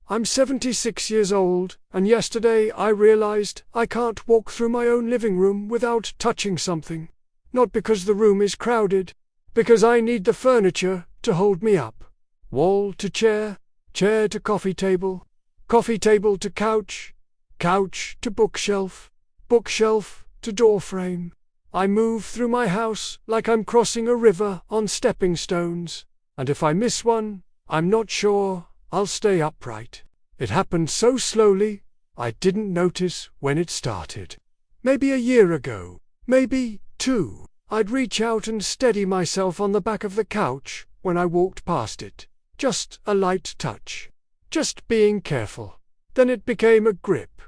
I'm 76 years old, and yesterday I realized I can't walk through my own living room without touching something. Not because the room is crowded, because I need the furniture to hold me up. Wall to chair, chair to coffee table to couch, couch to bookshelf, bookshelf to doorframe. I move through my house like I'm crossing a river on stepping stones, and if I miss one, I'm not sure I'll stay upright. It happened so slowly, I didn't notice when it started. Maybe a year ago, maybe 2, I'd reach out and steady myself on the back of the couch when I walked past it. Just a light touch. Just being careful. Then it became a grip.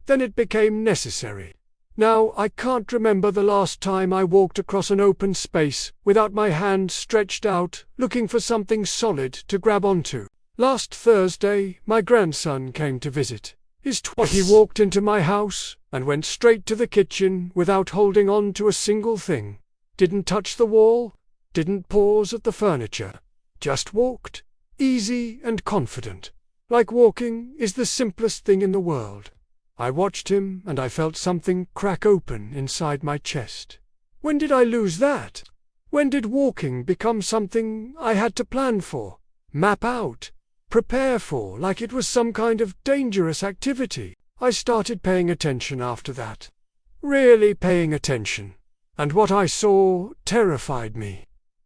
Then it became necessary. Now I can't remember the last time I walked across an open space without my hand stretched out, looking for something solid to grab onto. Last Thursday, my grandson came to visit. He walked into my house and went straight to the kitchen without holding on to a single thing. Didn't touch the wall, didn't pause at the furniture. Just walked, easy and confident. Like walking is the simplest thing in the world. I watched him and I felt something crack open inside my chest. When did I lose that? When did walking become something I had to plan for, map out, prepare for like it was some kind of dangerous activity? I started paying attention after that. Really paying attention. And what I saw terrified me.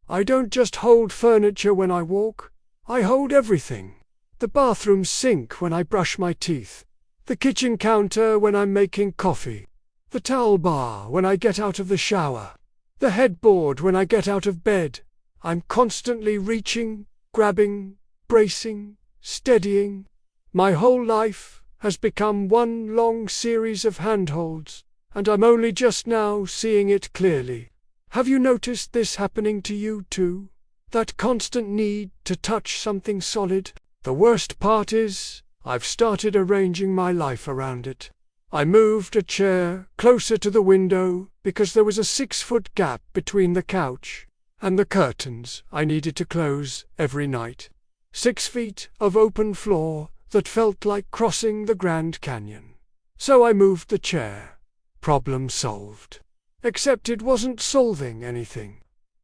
I don't just hold furniture when I walk, I hold everything. The bathroom sink when I brush my teeth. The kitchen counter when I'm making coffee. The towel bar when I get out of the shower. The headboard when I get out of bed. I'm constantly reaching, grabbing, bracing, steadying. My whole life has become one long series of handholds, and I'm only just now seeing it clearly. Have you noticed this happening to you too? That constant need to touch something solid? The worst part is, I've started arranging my life around it. I moved a chair closer to the window because there was a 6-foot gap between the couch and the curtains I needed to close every night. 6 feet of open floor that felt like crossing the Grand Canyon. So I moved the chair. Problem solved. Except it wasn't solving anything.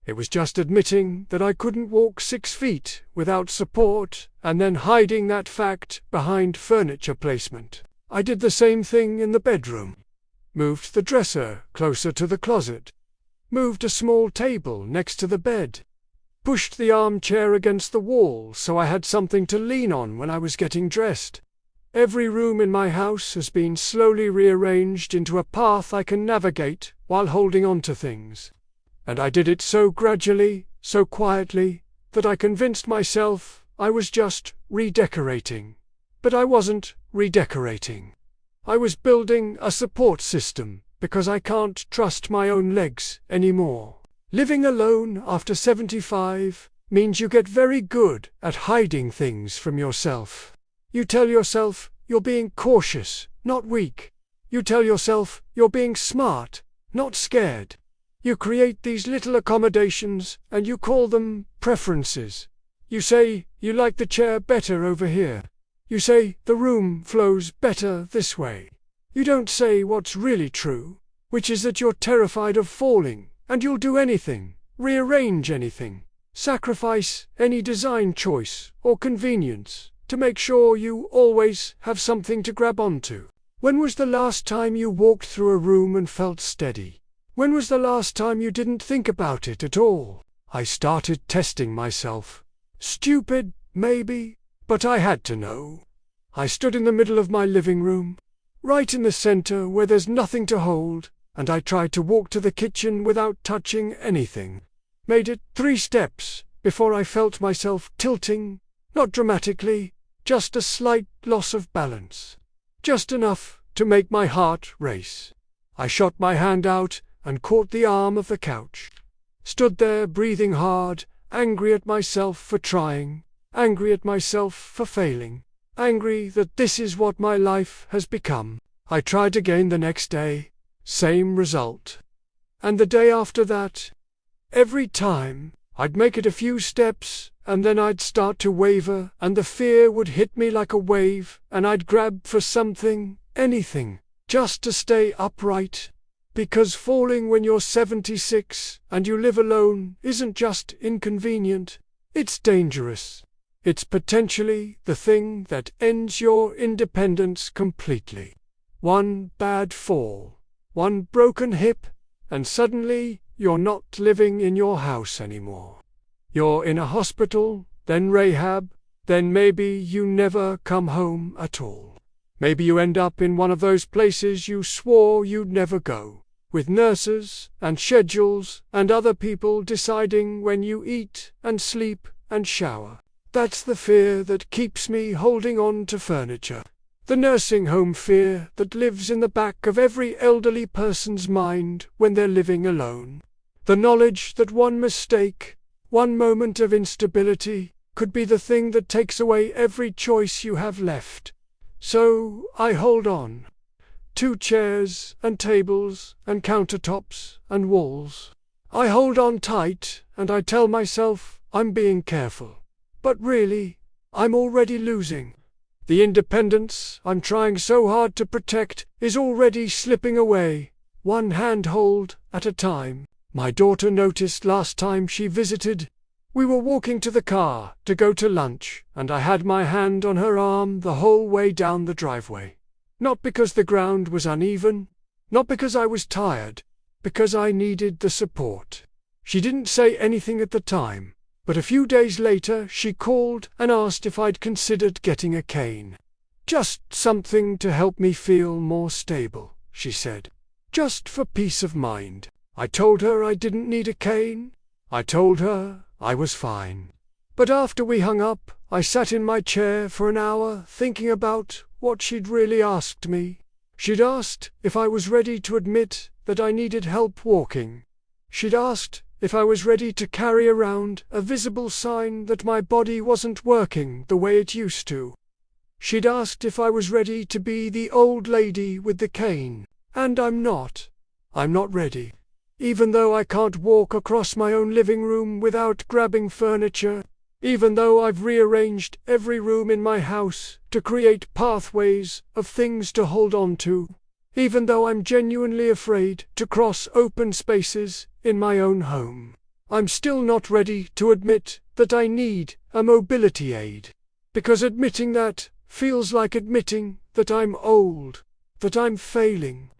It was just admitting that I couldn't walk 6 feet without support and then hiding that fact behind furniture placement. I did the same thing in the bedroom. Moved the dresser closer to the closet. Moved a small table next to the bed. Pushed the armchair against the wall so I had something to lean on when I was getting dressed. Every room in my house has been slowly rearranged into a path I can navigate while holding on to things. And I did it so gradually, so quietly, that I convinced myself I was just redecorating. But I wasn't redecorating. I was building a support system because I can't trust my own legs anymore. Living alone after 75 means you get very good at hiding things from yourself. You tell yourself you're being cautious, not weak. You tell yourself you're being smart, not scared. You create these little accommodations and you call them preferences. You say you like the chair better over here. You say the room flows better this way. You don't say what's really true, which is that you're terrified of falling, and you'll do anything, rearrange anything, sacrifice any design choice or convenience to make sure you always have something to grab onto. When was the last time you walked through a room and felt steady? When was the last time you didn't think about it at all? I started testing myself. Stupid, maybe, but I had to know. I stood in the middle of my living room, right in the center where there's nothing to hold, and I tried to walk to the kitchen without touching anything. Made it 3 steps before I felt myself tilting, not dramatically, just a slight loss of balance. Just enough to make my heart race. I shot my hand out and caught the arm of the couch. Stood there breathing hard, angry at myself for trying, angry at myself for failing, angry that this is what my life has become. I tried again the next day, same result. And the day after that. Every time I'd make it a few steps, and then I'd start to waver, and the fear would hit me like a wave, and I'd grab for something, anything, just to stay upright. Because falling when you're 76 and you live alone isn't just inconvenient, it's dangerous. It's potentially the thing that ends your independence completely. One bad fall, one broken hip, and suddenly you're not living in your house anymore. You're in a hospital, then rehab, then maybe you never come home at all. Maybe you end up in one of those places you swore you'd never go, with nurses and schedules and other people deciding when you eat and sleep and shower. That's the fear that keeps me holding on to furniture. The nursing home fear that lives in the back of every elderly person's mind when they're living alone. The knowledge that one mistake, one moment of instability, could be the thing that takes away every choice you have left. So I hold on. 2 chairs and tables and countertops and walls. I hold on tight and I tell myself I'm being careful. But really, I'm already losing. The independence I'm trying so hard to protect is already slipping away, one handhold at a time. My daughter noticed last time she visited. We were walking to the car to go to lunch, and I had my hand on her arm the whole way down the driveway. Not because the ground was uneven, not because I was tired, because I needed the support. She didn't say anything at the time, but a few days later she called and asked if I'd considered getting a cane. Just something to help me feel more stable, she said. Just for peace of mind. I told her I didn't need a cane. I told her I was fine. But after we hung up, I sat in my chair for an hour thinking about what she'd really asked me. She'd asked if I was ready to admit that I needed help walking. She'd asked if I was ready to carry around a visible sign that my body wasn't working the way it used to. She'd asked if I was ready to be the old lady with the cane, and I'm not. I'm not ready. Even though I can't walk across my own living room without grabbing furniture, even though I've rearranged every room in my house to create pathways of things to hold on to, even though I'm genuinely afraid to cross open spaces in my own home, I'm still not ready to admit that I need a mobility aid. Because admitting that feels like admitting that I'm old, that I'm failing,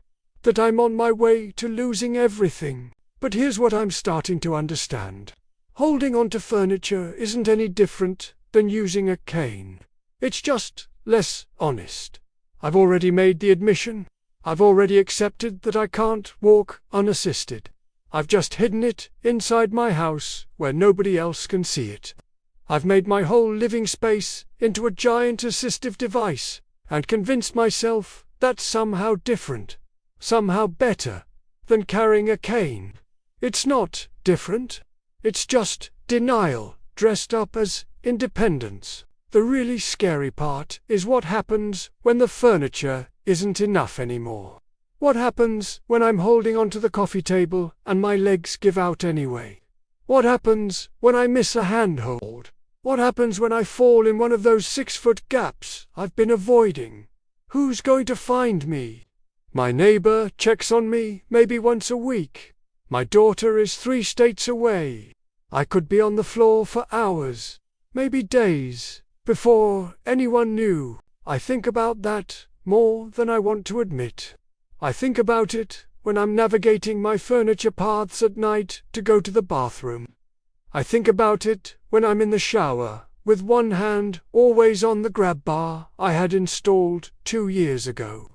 that I'm on my way to losing everything. But here's what I'm starting to understand. Holding on to furniture isn't any different than using a cane. It's just less honest. I've already made the admission. I've already accepted that I can't walk unassisted. I've just hidden it inside my house where nobody else can see it. I've made my whole living space into a giant assistive device and convinced myself that's somehow different, somehow better than carrying a cane. It's not different. It's just denial dressed up as independence. The really scary part is what happens when the furniture isn't enough anymore. What happens when I'm holding onto the coffee table and my legs give out anyway? What happens when I miss a handhold? What happens when I fall in one of those 6-foot gaps I've been avoiding? Who's going to find me? My neighbor checks on me maybe once a week. My daughter is 3 states away. I could be on the floor for hours, maybe days, before anyone knew. I think about that more than I want to admit. I think about it when I'm navigating my furniture paths at night to go to the bathroom. I think about it when I'm in the shower, with one hand always on the grab bar I had installed 2 years ago.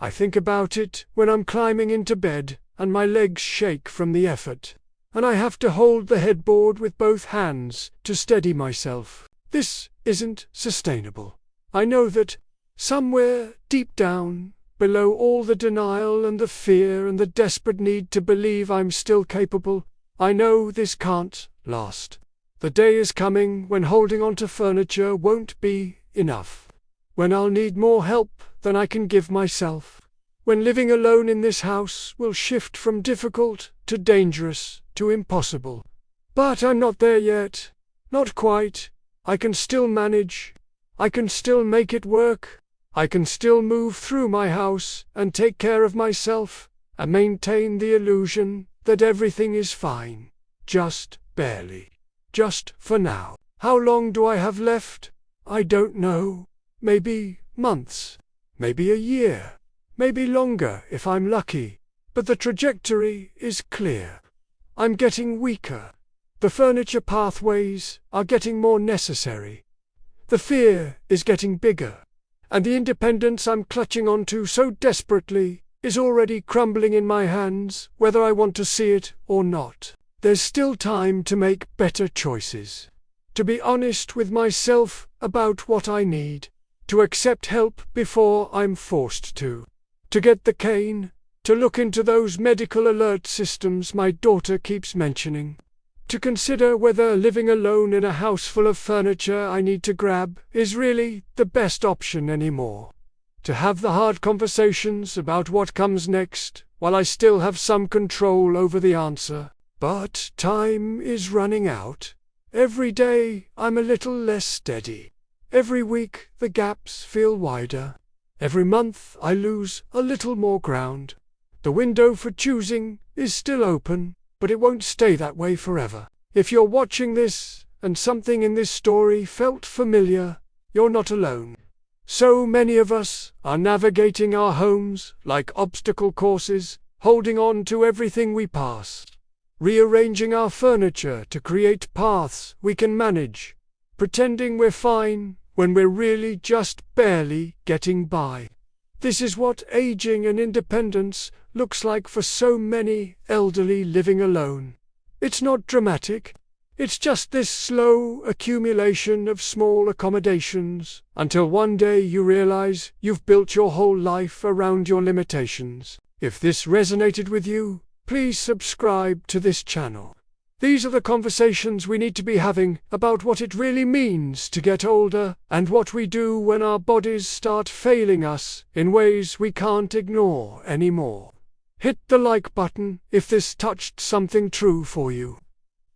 I think about it when I'm climbing into bed and my legs shake from the effort, and I have to hold the headboard with both hands to steady myself. This isn't sustainable. I know that somewhere deep down, below all the denial and the fear and the desperate need to believe I'm still capable, I know this can't last. The day is coming when holding on to furniture won't be enough. When I'll need more help than I can give myself. When living alone in this house will shift from difficult to dangerous to impossible. But I'm not there yet. Not quite. I can still manage. I can still make it work. I can still move through my house and take care of myself and maintain the illusion that everything is fine. Just barely. Just for now. How long do I have left? I don't know. Maybe months. Maybe a year. Maybe longer if I'm lucky. But the trajectory is clear. I'm getting weaker. The furniture pathways are getting more necessary. The fear is getting bigger. And the independence I'm clutching onto so desperately is already crumbling in my hands, whether I want to see it or not. There's still time to make better choices. To be honest with myself about what I need. To accept help before I'm forced to. To get the cane. To look into those medical alert systems my daughter keeps mentioning. To consider whether living alone in a house full of furniture I need to grab is really the best option anymore. To have the hard conversations about what comes next, while I still have some control over the answer. But time is running out. Every day I'm a little less steady. Every week the gaps feel wider. Every month I lose a little more ground. The window for choosing is still open, but it won't stay that way forever. If you're watching this, and something in this story felt familiar, you're not alone. So many of us are navigating our homes like obstacle courses, holding on to everything we pass. Rearranging our furniture to create paths we can manage. Pretending we're fine when we're really just barely getting by. This is what aging and independence looks like for so many elderly living alone. It's not dramatic. It's just this slow accumulation of small accommodations until one day you realize you've built your whole life around your limitations. If this resonated with you, please subscribe to this channel. These are the conversations we need to be having about what it really means to get older and what we do when our bodies start failing us in ways we can't ignore anymore. Hit the like button if this touched something true for you.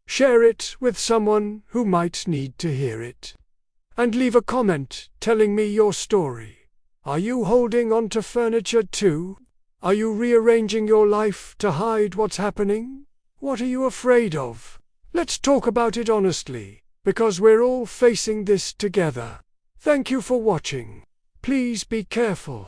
Share it with someone who might need to hear it. And leave a comment telling me your story. Are you holding on to furniture too? Are you rearranging your life to hide what's happening? What are you afraid of? Let's talk about it honestly, because we're all facing this together. Thank you for watching. Please be careful.